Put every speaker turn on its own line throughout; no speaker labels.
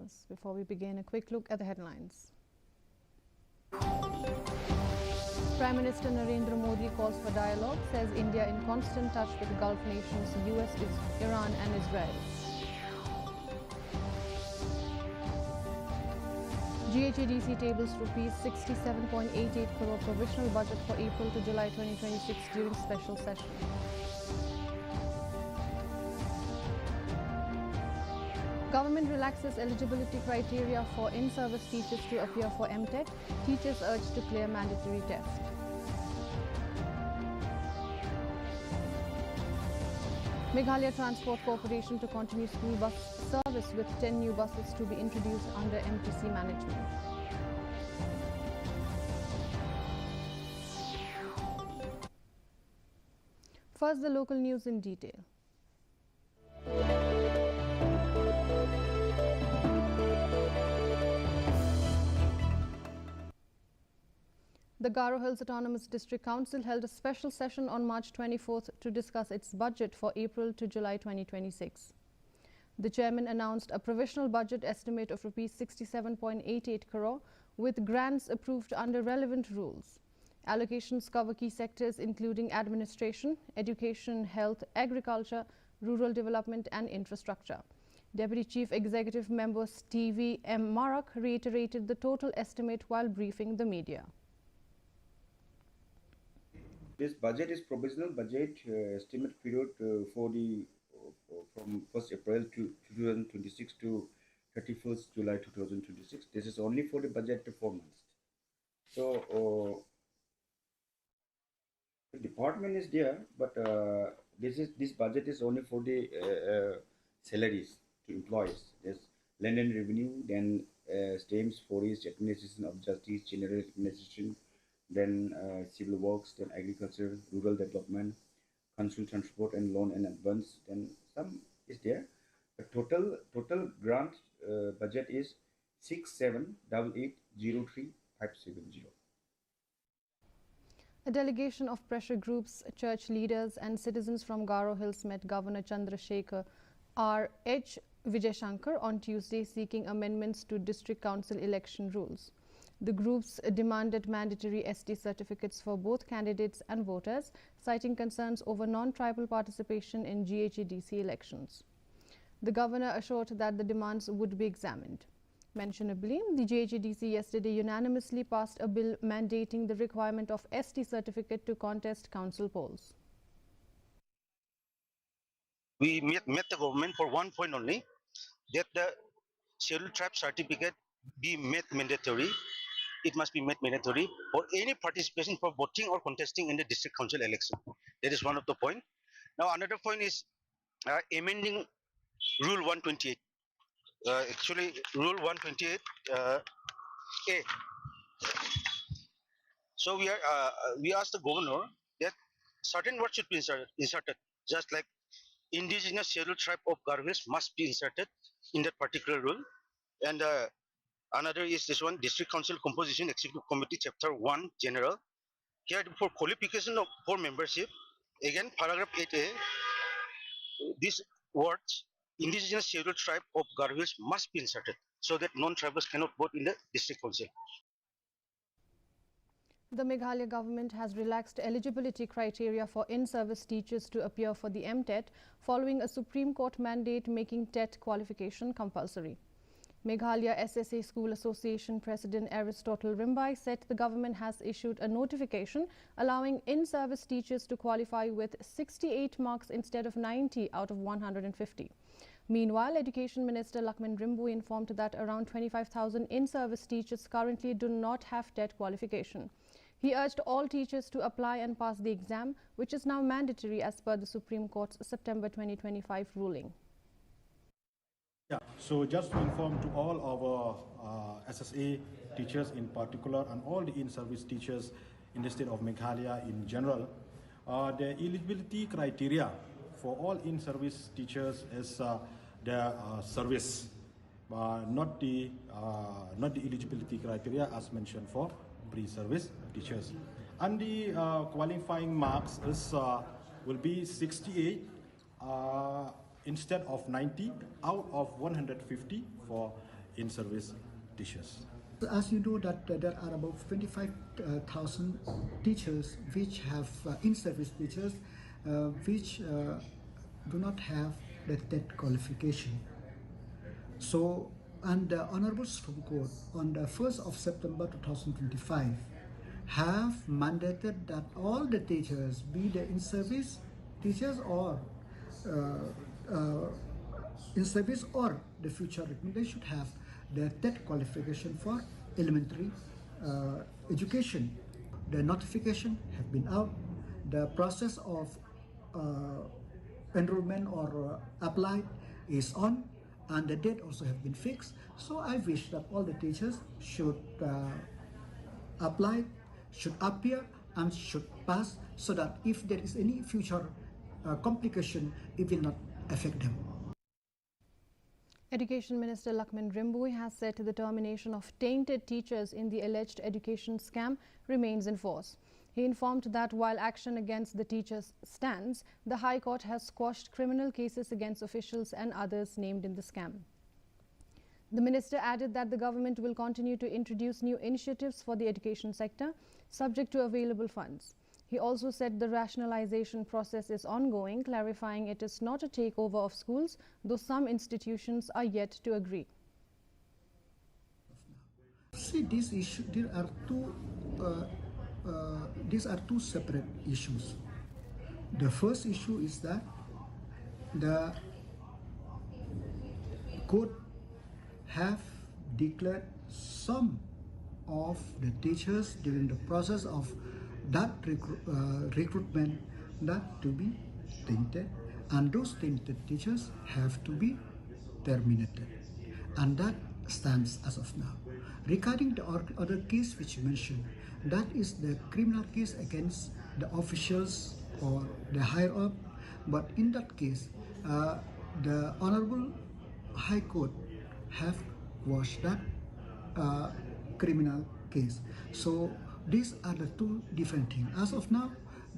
News. Before we begin, a quick look at the headlines. Prime Minister Narendra Modi calls for dialogue, says India in constant touch with Gulf nations, US, Iran and Israel. GHADC tables rupees 67.88 crore provisional budget for April to July 2026 during special session. Government relaxes eligibility criteria for in-service teachers to appear for MTET. Teachers urged to clear mandatory test. Meghalaya Transport Corporation to continue school bus service with 10 new buses to be introduced under MTC management. First, the local news in detail. The Garo Hills Autonomous District Council held a special session on March 24th to discuss its budget for April to July 2026. The chairman announced a provisional budget estimate of rupees 67.88 crore with grants approved under relevant rules. Allocations cover key sectors including administration, education, health, agriculture, rural development and infrastructure. Deputy Chief Executive Member Stevie M. Marak reiterated the total estimate while briefing the media.
This budget is provisional budget estimate period for the from 1st April to 2026 to 31st July 2026. This is only for the budget 4 months. So the department is there, but this budget is only for the salaries to employees. There's land and revenue, then stamps, forest, administration of justice, general administration, then civil works, then agriculture, rural development, council transport and loan and advance, then some is there. The total grant budget is 678803,570.
A delegation of pressure groups, church leaders and citizens from Garo Hills met Governor Chandrasekhar R. H. Vijay on Tuesday seeking amendments to district council election rules. The groups demanded mandatory ST certificates for both candidates and voters, citing concerns over non-tribal participation in GHADC elections. The governor assured that the demands would be examined. Mentionably, the GHADC yesterday unanimously passed a bill mandating the requirement of ST certificate to contest council polls.
We met the government for one point only, that the scheduled tribe certificate be made mandatory. It must be made mandatory for any participation for voting or contesting in the district council election. That is one of the point. Now another point is amending Rule 128. Actually, Rule 128 A. So we asked the governor that certain words should be inserted, just like indigenous scheduled tribe of Garo Hills must be inserted in that particular rule, and another is this one, District Council Composition Executive Committee Chapter 1 General. Here for qualification for membership, again paragraph 8A, these words, indigenous scheduled tribe of Garo Hills must be inserted so that non-tribals cannot vote in the District Council.
The Meghalaya government has relaxed eligibility criteria for in-service teachers to appear for the MTET following a Supreme Court mandate making TET qualification compulsory. Meghalaya SSA School Association President Aristotle Rimbai said the government has issued a notification allowing in-service teachers to qualify with 68 marks instead of 90 out of 150. Meanwhile, Education Minister Lakman Rimbu informed that around 25,000 in-service teachers currently do not have TET qualification. He urged all teachers to apply and pass the exam, which is now mandatory as per the Supreme Court's September 2025 ruling.
Yeah, so just to inform to all our SSA teachers in particular and all the in-service teachers in the state of Meghalaya in general, the eligibility criteria for all in-service teachers is their service, not the eligibility criteria as mentioned for pre-service teachers. And the qualifying marks is will be 68 instead of 90 out of 150 for in-service teachers.
As you know that there are about 25,000 teachers which have in-service teachers which do not have the TET qualification. So, and the Honorable Supreme Court on the 1st of September 2025 have mandated that all the teachers, be they in-service teachers or in-service or the future recruit, they should have the TET qualification for elementary education. The notification have been out. The process of enrollment or apply is on, and the date also have been fixed. So I wish that all the teachers should apply, should appear, and should pass, so that if there is any future complication, it will not affect them.
Education Minister Lakman Rimboy has said the termination of tainted teachers in the alleged education scam remains in force. He informed that while action against the teachers stands, the High Court has quashed criminal cases against officials and others named in the scam. The minister added that the government will continue to introduce new initiatives for the education sector, subject to available funds. He also said the rationalization process is ongoing, clarifying it is not a takeover of schools, though some institutions are yet to agree.
See, this issue, these are two separate issues. The first issue is that the court have declared some of the teachers during the process of that recruitment that to be tainted, and those tainted teachers have to be terminated, and that stands as of now. Regarding the other case which you mentioned, that is the criminal case against the officials or the higher up, but in that case the Honorable High Court have quashed that criminal case. So these are the two different things. As of now,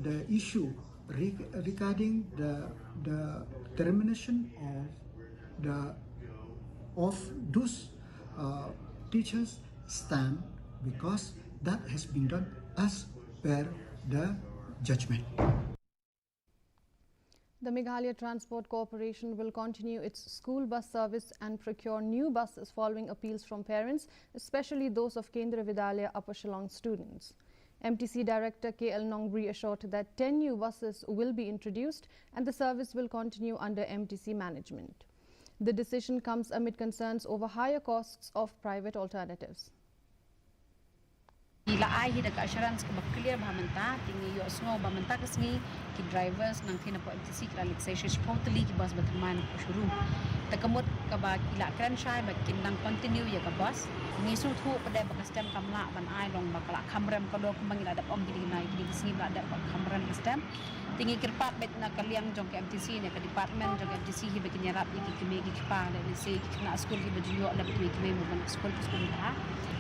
the issue regarding the termination of those teachers stand, because that has been done as per the judgment.
The Meghalaya Transport Corporation will continue its school bus service and procure new buses following appeals from parents, especially those of Kendra Vidyalaya Upper Shillong students. MTC Director KL Nongbri assured that 10 new buses will be introduced and the service will continue under MTC management. The decision comes amid concerns over higher costs of private alternatives.
Ilaay hidag assurance ko clear bamanta tingi yo snow bamanta kasngi ki drivers nang kina po MTC relaxation totally ki bus batman ko shuru takamot ka ba ila kran shai ba kinang continue ya ka bus ni su thu pada ba stem kamla ban ai long bakla kamram ko do mangila da om gidi nai gidi singi ba da kamram stem tingi kirpat bet na kaliang jong ke MTC ne ka department jong MTC hi ba kinyarap ki kimi ki pa le se na school ki ba juyo da bi ki mo ban school ha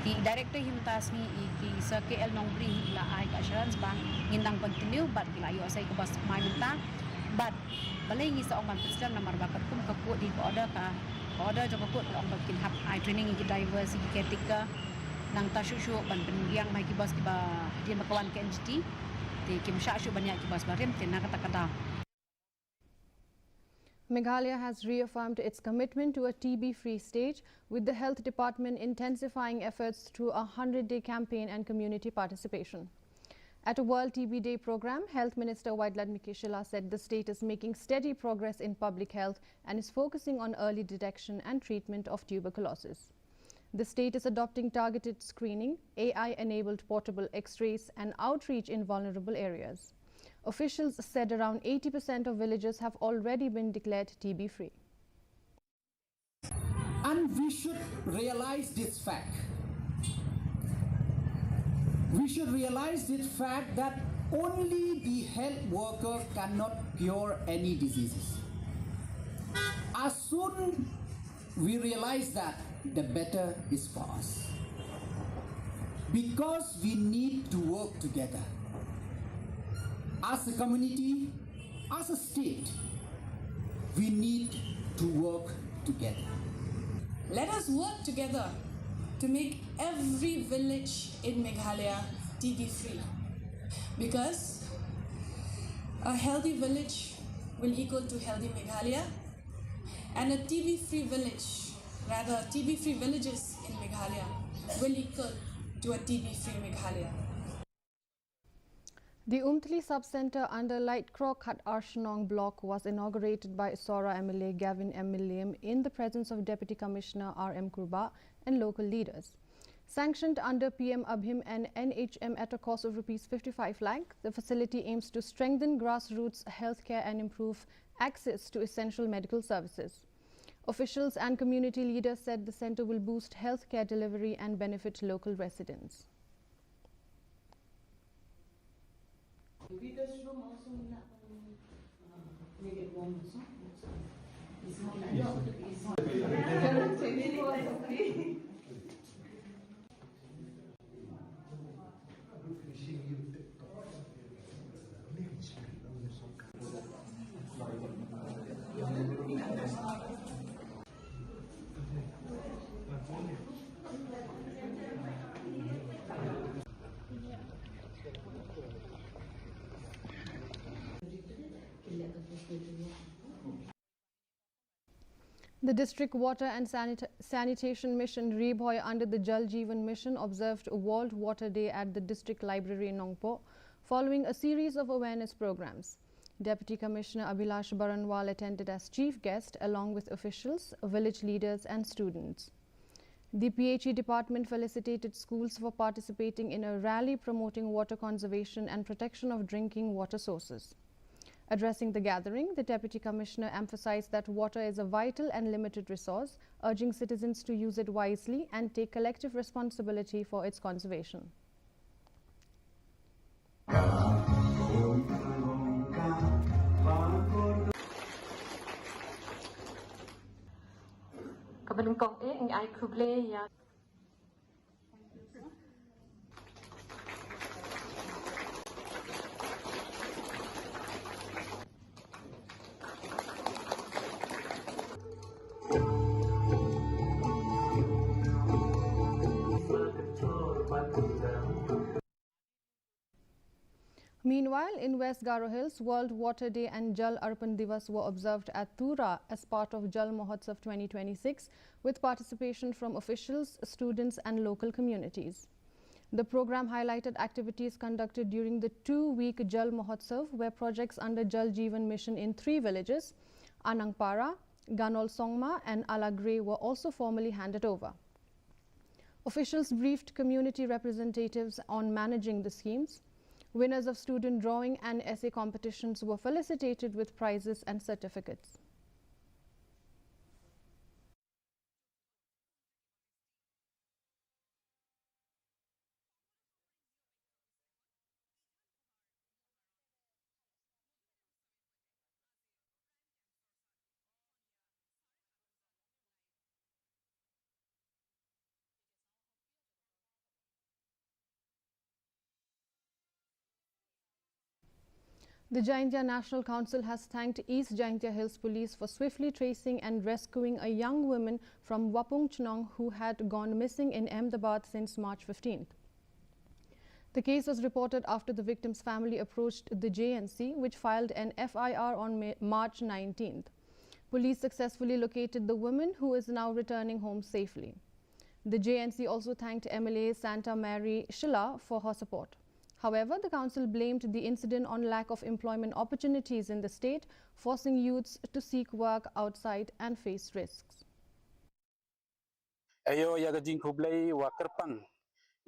di director himtas ni ki sa KL Nongbri ila ay ka assurance ba ngindang continue but kilayo say ka bas may minta but balay ni sa ong system na marbakat kum ka po di ko order jo ko ong bakin hap ay training ki drivers ki ketika nang tasyusyo ban pengyang may ki bas ki ba di makawan ke NGT di kim sha syu banyak ki bas barem tin na kata
Meghalaya has reaffirmed its commitment to a TB-free state, with the Health Department intensifying efforts through a 100-day campaign and community participation. At a World TB Day program, Health Minister Waidlat Mikishila said the state is making steady progress in public health and is focusing on early detection and treatment of tuberculosis. The state is adopting targeted screening, AI-enabled portable X-rays and outreach in vulnerable areas. Officials said around 80% of villages have already been declared TB-free.
And we should realize this fact. We should realize this fact that only the health worker cannot cure any diseases. As soon we realize that, the better is for us. Because we need to work together. As a community, as a state, we need to work together.
Let us work together to make every village in Meghalaya TB free, because a healthy village will equal to healthy Meghalaya, and a TB free village, rather TB free villages in Meghalaya will equal to a TB free Meghalaya.
The Umtli Sub-Centre under Light Croc Khat Arshnong block was inaugurated by Sora MLA Gavin M. Milliam in the presence of Deputy Commissioner R.M. Kurba and local leaders. Sanctioned under PM Abhim and NHM at a cost of ₹55 lakh, the facility aims to strengthen grassroots healthcare and improve access to essential medical services. Officials and community leaders said the centre will boost healthcare delivery and benefit local residents. The District Water and Sanitation Mission Reboy under the Jal Jeevan Mission observed World Water Day at the District Library in Nongpo, following a series of awareness programs. Deputy Commissioner Abhilash Baranwal attended as chief guest along with officials, village leaders and students. The PHE department felicitated schools for participating in a rally promoting water conservation and protection of drinking water sources. Addressing the gathering, the Deputy Commissioner emphasized that water is a vital and limited resource, urging citizens to use it wisely and take collective responsibility for its conservation. Meanwhile, in West Garo Hills, World Water Day and Jal Arpan Divas were observed at Tura as part of Jal Mahotsav 2026 with participation from officials, students and local communities. The program highlighted activities conducted during the 2-week Jal Mahotsav, where projects under Jal Jeevan Mission in 3 villages, Anangpara, Ganol Songma and Alagre, were also formally handed over. Officials briefed community representatives on managing the schemes. Winners of student drawing and essay competitions were felicitated with prizes and certificates. The Jaintia National Council has thanked East Jaintia Hills Police for swiftly tracing and rescuing a young woman from Wapung Chnong who had gone missing in Ahmedabad since March 15th. The case was reported after the victim's family approached the JNC, which filed an FIR on March 19th. Police successfully located the woman, who is now returning home safely. The JNC also thanked MLA Santa Mary Shilla for her support. However, the council blamed the incident on lack of employment opportunities in the state, forcing youths to seek work outside and face risks.
Ayo yaga jingkublay wa kerpang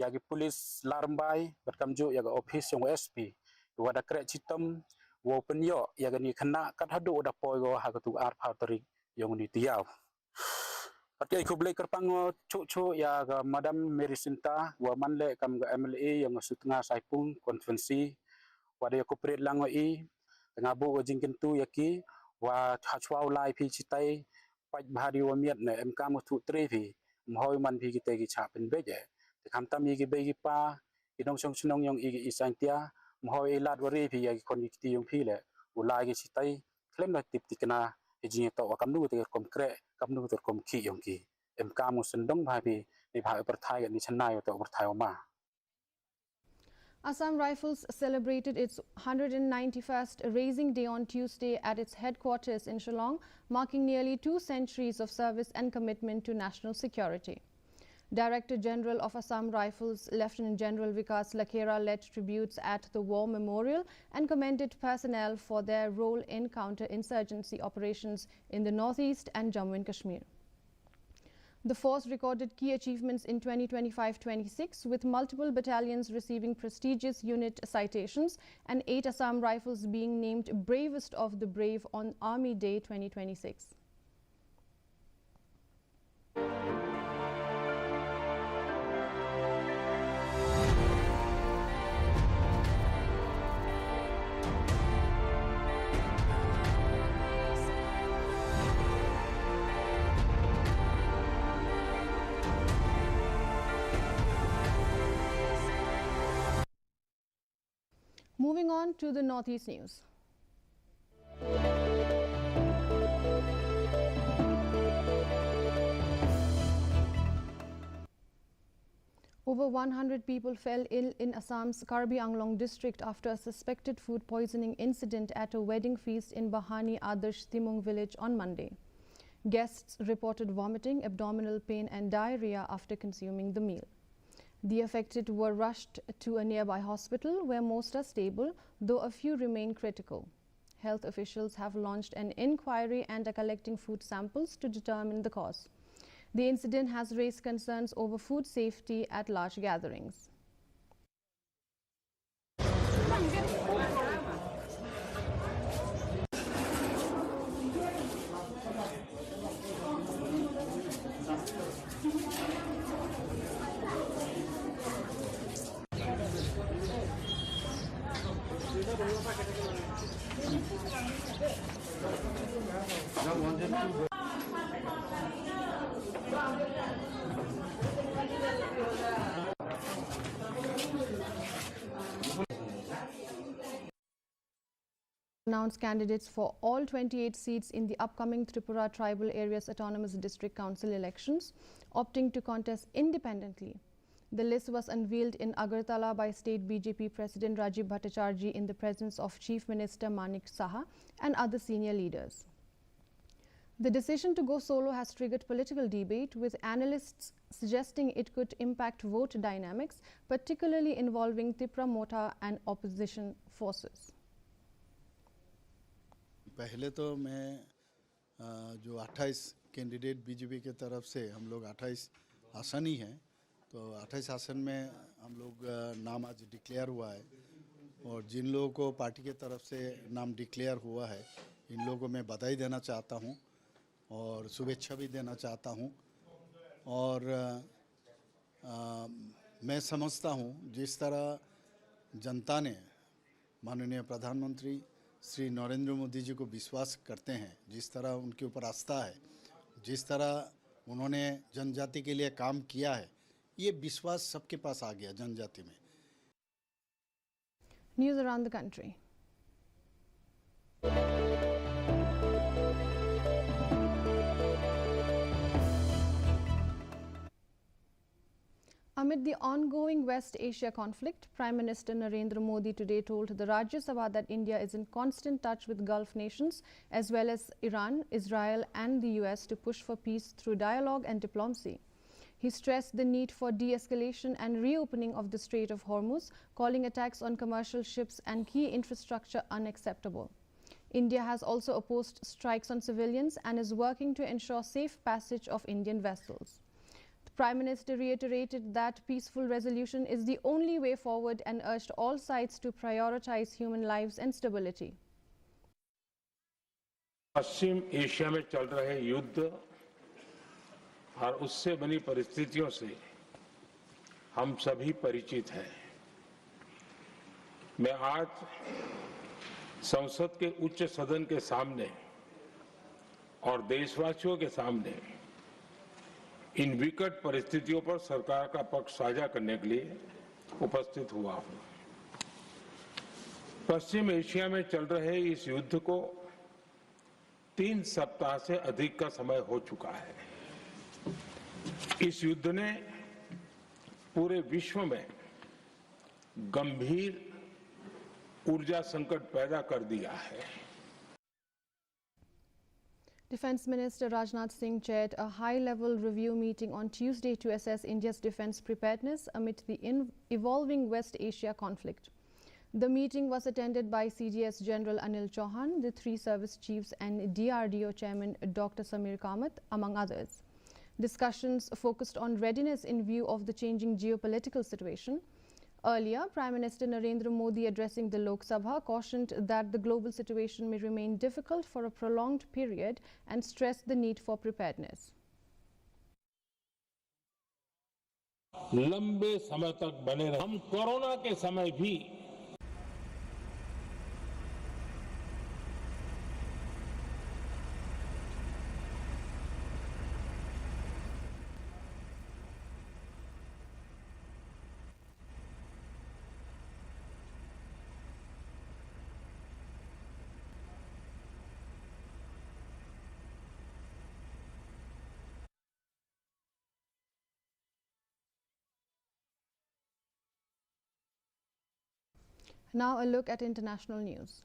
yagi polis larmbay berkamju yaga office yung SP wada krek citem wo penyo yaga ni kena kat hadu da poy go hagatu ar pauteri yung ni tiaw. Pakai kublay kerpang cu yaga Madam Mary Sinta wa manle kam ga MLA yang sutengah saipung konferensi wada corporate lang i ngabu go jingkentu yaki wa hachwau lai pi citai paj bahari wa miat ne MK mo tu trevi mhoi man pi kita gi chapen beje te kamtam yi gi be gi pa idong song sunong yong i Jaintia mhoi lat wari pi ya kon gi yong pi le ulai gi citai klem na tip tikna ejing to wa kamnu te konkret kamnu te kom ki yong ki kamu sendong bhabi ni bhai perthai ni chanai to perthai ma.
Assam Rifles celebrated its 191st Raising Day on Tuesday at its headquarters in Shillong, marking nearly 2 centuries of service and commitment to national security. Director General of Assam Rifles, Lieutenant General Vikas Lakhera, led tributes at the War Memorial and commended personnel for their role in counter-insurgency operations in the northeast and Jammu and Kashmir. The force recorded key achievements in 2025-26, with multiple battalions receiving prestigious unit citations and 8 Assam Rifles being named Bravest of the Brave on Army Day 2026. Moving on to the Northeast news. Over 100 people fell ill in Assam's Karbi Anglong district after a suspected food poisoning incident at a wedding feast in Bahani Adarsh Timung village on Monday. Guests reported vomiting, abdominal pain and diarrhea after consuming the meal. The affected were rushed to a nearby hospital where most are stable, though a few remain critical. Health officials have launched an inquiry and are collecting food samples to determine the cause. The incident has raised concerns over food safety at large gatherings. Announced candidates for all 28 seats in the upcoming Tripura Tribal Areas Autonomous District Council elections, opting to contest independently. The list was unveiled in Agartala by State BJP President Rajiv Bhattacharjee in the presence of Chief Minister Manik Saha and other senior leaders. The decision to go solo has triggered political debate, with analysts suggesting it could impact vote dynamics, particularly involving Tripura Mota and opposition forces.
पहले तो मैं जो 28 candidate BJP के तरफ से हम लोग 28 आसन ही हैं, तो 28 आसन में हम लोग नाम आज डिक्लेयर हुआ है और जिन लोगों को पार्टी के तरफ से नाम डिक्लेयर हुआ है इन लोगों को मैं बधाई देना चाहता हूं और शुभेच्छा भी देना चाहता हूं। और मैं समझता हूं जिस तरह जनता ने माननीय प्रधानमंत्री श्री नरेंद्र मोदी जी को विश्वास करते हैं, जिस तरह उनके ऊपर आस्था है, जिस तरह उन्होंने जनजाति के लिए काम किया है, ये विश्वास सबके पास आ गया जनजाति में।
News around the country. Amid the ongoing West Asia conflict, Prime Minister Narendra Modi today told the Rajya Sabha that India is in constant touch with Gulf nations as well as Iran, Israel and the US to push for peace through dialogue and diplomacy. He stressed the need for de-escalation and reopening of the Strait of Hormuz, calling attacks on commercial ships and key infrastructure unacceptable. India has also opposed strikes on civilians and is working to ensure safe passage of Indian vessels. The Prime Minister reiterated that peaceful resolution is the only way forward and urged all sides to prioritize human lives and stability.
Paschim Asia में चल रहे युद्ध और उससे बनी परिस्थितियों से हम सभी परिचित हैं। मैं आज संसद के उच्च सदन के सामने और देशवासियों के सामने इन विकट परिस्थितियों पर सरकार का पक्ष साझा करने के लिए उपस्थित हुआ हूं। पश्चिम एशिया में चल रहे इस युद्ध को 3 सप्ताह से अधिक का समय हो चुका है। इस युद्ध ने पूरे विश्व में गंभीर ऊर्जा संकट पैदा कर दिया है.
Defence Minister Rajnath Singh chaired a high-level review meeting on Tuesday to assess India's defence preparedness amid the evolving West Asia conflict. The meeting was attended by CDS General Anil Chauhan, the three service chiefs and DRDO Chairman Dr. Samir Kamath, among others. Discussions focused on readiness in view of the changing geopolitical situation. Earlier, Prime Minister Narendra Modi, addressing the Lok Sabha, cautioned that the global situation may remain difficult for a prolonged period and stressed the need for preparedness.
लंबे समय तक बने रहे. हम corona के समय भी
Now a look at international news.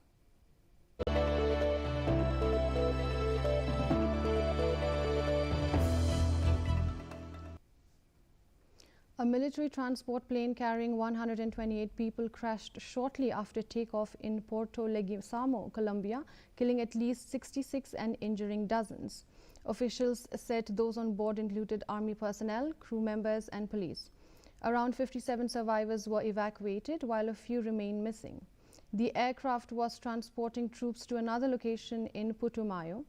A military transport plane carrying 128 people crashed shortly after takeoff in Puerto Leguizamo, Colombia, killing at least 66 and injuring dozens. Officials said those on board included army personnel, crew members and police. Around 57 survivors were evacuated, while a few remain missing. The aircraft was transporting troops to another location in Putumayo.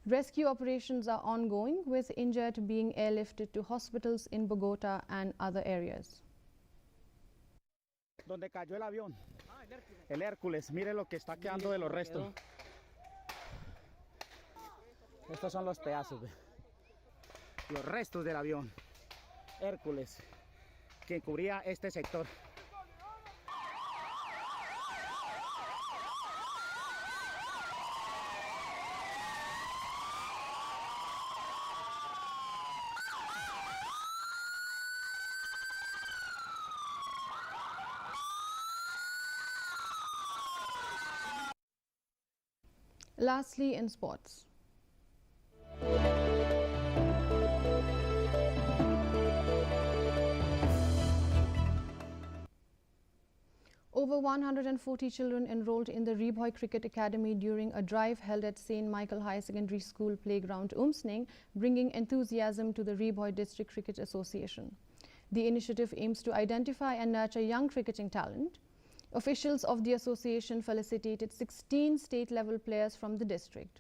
Rescue operations are ongoing, with injured being airlifted to hospitals in Bogota and other areas.
Donde cayó el avión, el Hércules, mire lo que está quedando de los restos. Estos son los pedazos, los restos del avión Hércules, que cubría este sector.
Lastly, in sports. Over 140 children enrolled in the Reboy Cricket Academy during a drive held at St. Michael High Secondary School playground, Umsning, bringing enthusiasm to the Reboy District Cricket Association. The initiative aims to identify and nurture young cricketing talent. Officials of the association felicitated 16 state-level players from the district.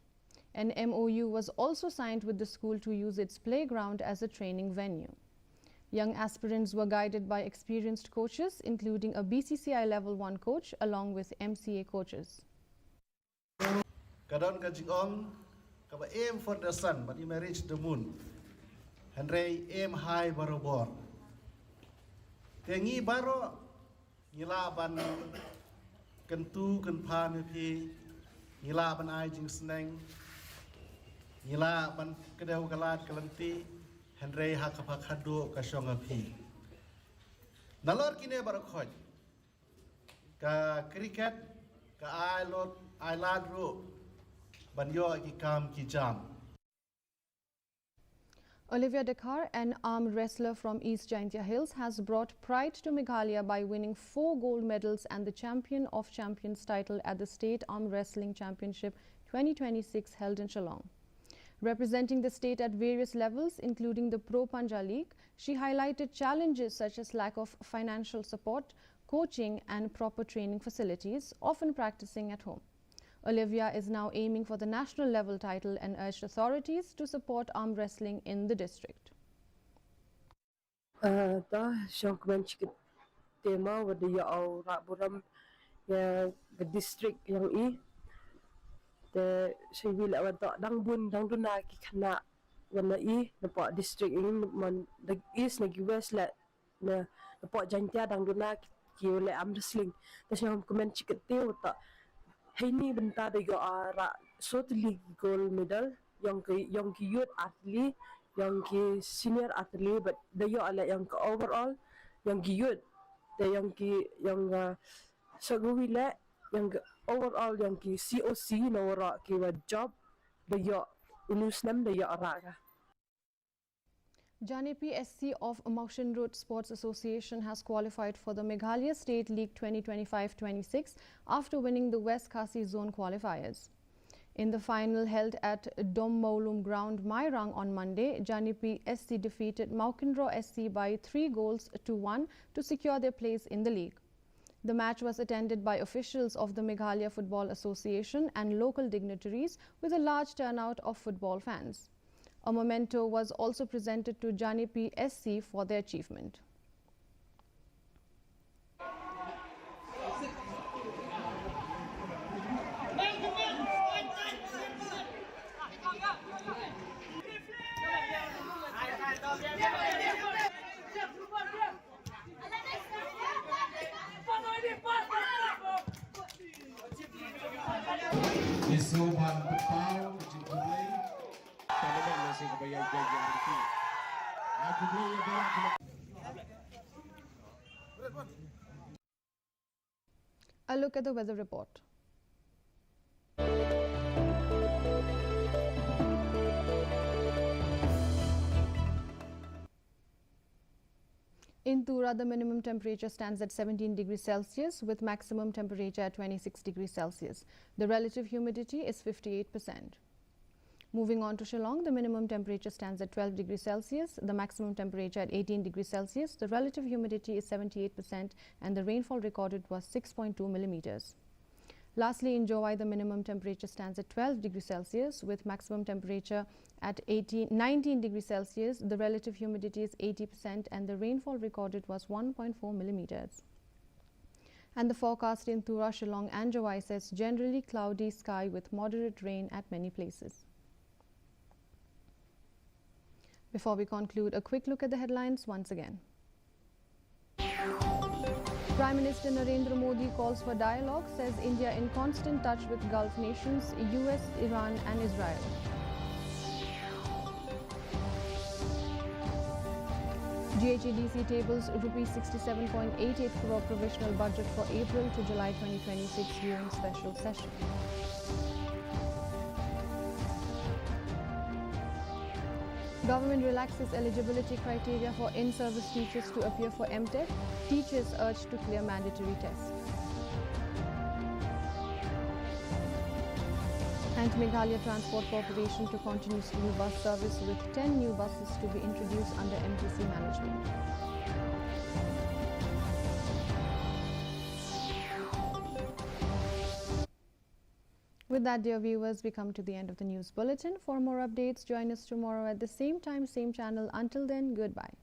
An MOU was also signed with the school to use its playground as a training venue. Young aspirants were guided by experienced coaches, including a BCCI Level 1 coach, along with MCA coaches.
Kadon kajing kaba aim for the sun, but you may reach the moon. Henry aim high barobor. Tengi baro ngila ban kentu kenpan pi ngila ban ai jing sneng ngila ban kedau kalat kelanti Henry hakapakado kasyong api. Nalor kine barakhoj ka cricket ka ai lad ro banyo ki kam ki jam.
Olivia Dakar, an arm wrestler from East Jaintia Hills, has brought pride to Meghalaya by winning 4 gold medals and the Champion of Champions title at the State Arm Wrestling Championship 2026 held in Shillong. Representing the state at various levels, including the Pro Panja League, she highlighted challenges such as lack of financial support, coaching and proper training facilities, often practicing at home. Olivia is now aiming for the national level title and urged authorities to support arm wrestling in the district.
Tema wada ya au raburam ya district yang i the civil wada dangbun dangduna ki khana wana i napo district ini man the east na west la na napo jantia dangduna ki le am wrestling ta sham comment chikte wata Haini benta de yo ara short league gold medal yang ki youth athlete yang ki senior athlete but dayo ala yang ka overall yang ki youth yang ki yang sagawila yang overall yang ki COC na wara ki wa job dayo inusnam dayo araga.
Janepi SC of Mountain Road Sports Association has qualified for the Meghalaya State League 2025-26 after winning the West Khasi Zone qualifiers. In the final held at Dom Maulum Ground, Mairang on Monday, Janepi SC defeated Maukindro SC by 3-1 to secure their place in the league. The match was attended by officials of the Meghalaya Football Association and local dignitaries with a large turnout of football fans. A memento was also presented to Janepi SC for their achievement. A look at the weather report. In Tura, the minimum temperature stands at 17 degrees Celsius with maximum temperature at 26 degrees Celsius. The relative humidity is 58%. Moving on to Shillong, the minimum temperature stands at 12 degrees Celsius, the maximum temperature at 18 degrees Celsius, the relative humidity is 78% and the rainfall recorded was 6.2 millimeters. Lastly, in Jowai, the minimum temperature stands at 12 degrees Celsius with maximum temperature at 19 degrees Celsius, the relative humidity is 80% and the rainfall recorded was 1.4 millimeters. And the forecast in Tura, Shillong and Jowai says generally cloudy sky with moderate rain at many places. Before we conclude, a quick look at the headlines once again. Prime Minister Narendra Modi calls for dialogue, says India in constant touch with Gulf nations, US, Iran and Israel. GHEDC tables Rs 67.88 crore provisional budget for April to July 2026 during special session. Government relaxes eligibility criteria for in-service teachers to appear for MTech. Teachers urged to clear mandatory tests. And Meghalaya Transport Corporation to continue school bus service with 10 new buses to be introduced under MTC management. With that, dear viewers, we come to the end of the news bulletin. For more updates, join us tomorrow at the same time, same channel. Until then, goodbye.